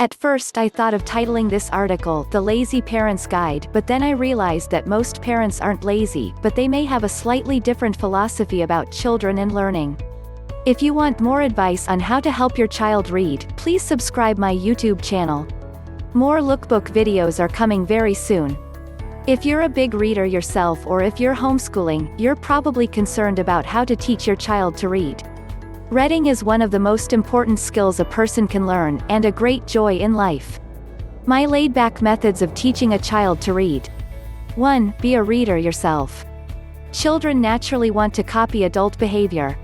At first I thought of titling this article The Lazy Parent's Guide, but then I realized that most parents aren't lazy, but they may have a slightly different philosophy about children and learning. If you want more advice on how to help your child read, please subscribe my YouTube channel. More lookbook videos are coming very soon. If you're a big reader yourself or if you're homeschooling, you're probably concerned about how to teach your child to read. Reading is one of the most important skills a person can learn, and a great joy in life. My laid-back methods of teaching a child to read. 1. Be a reader yourself. Children naturally want to copy adult behavior.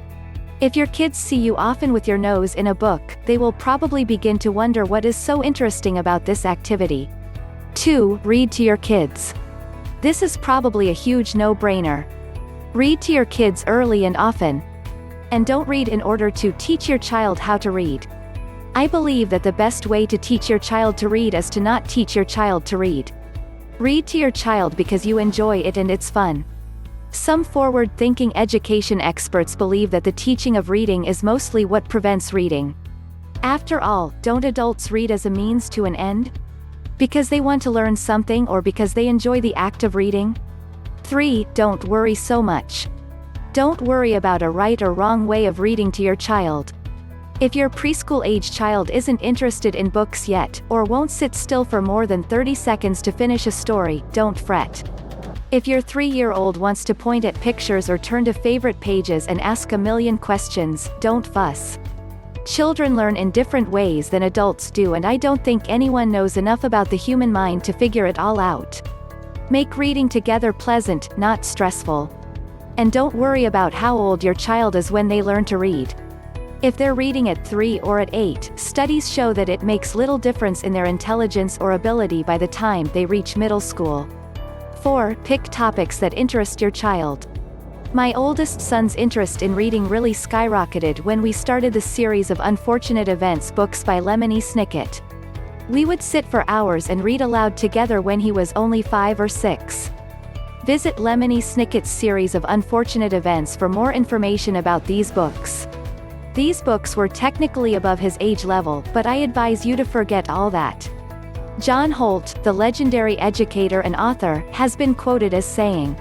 If your kids see you often with your nose in a book, they will probably begin to wonder what is so interesting about this activity. 2. Read to your kids. This is probably a huge no-brainer. Read to your kids early and often. And don't read in order to teach your child how to read. I believe that the best way to teach your child to read is to not teach your child to read. Read to your child because you enjoy it and it's fun. Some forward-thinking education experts believe that the teaching of reading is mostly what prevents reading. After all, don't adults read as a means to an end? Because they want to learn something or because they enjoy the act of reading? 3. Don't worry so much. Don't worry about a right or wrong way of reading to your child. If your preschool-age child isn't interested in books yet, or won't sit still for more than 30 seconds to finish a story, don't fret. If your 3-year-old wants to point at pictures or turn to favorite pages and ask a million questions, don't fuss. Children learn in different ways than adults do, and I don't think anyone knows enough about the human mind to figure it all out. Make reading together pleasant, not stressful. And don't worry about how old your child is when they learn to read. If they're reading at 3 or at 8, studies show that it makes little difference in their intelligence or ability by the time they reach middle school. 4. Pick topics that interest your child. My oldest son's interest in reading really skyrocketed when we started the series of Unfortunate Events books by Lemony Snicket. We would sit for hours and read aloud together when he was only 5 or 6. Visit Lemony Snicket's series of Unfortunate Events for more information about these books. These books were technically above his age level, but I advise you to forget all that. John Holt, the legendary educator and author, has been quoted as saying,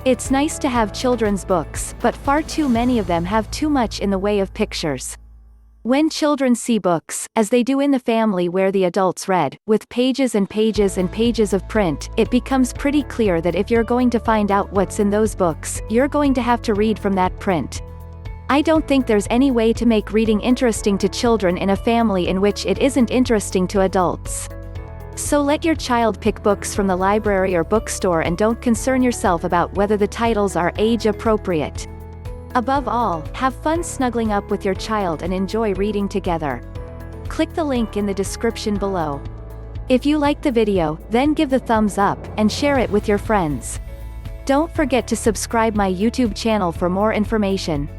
"It's nice to have children's books, but far too many of them have too much in the way of pictures." When children see books, as they do in the family where the adults read, with pages and pages and pages of print, it becomes pretty clear that if you're going to find out what's in those books, you're going to have to read from that print. I don't think there's any way to make reading interesting to children in a family in which it isn't interesting to adults. So let your child pick books from the library or bookstore and don't concern yourself about whether the titles are age appropriate. Above all, have fun snuggling up with your child and enjoy reading together. Click the link in the description below. If you like the video, then give the thumbs up, and share it with your friends. Don't forget to subscribe my YouTube channel for more information.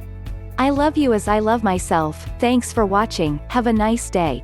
I love you as I love myself. Thanks for watching, have a nice day.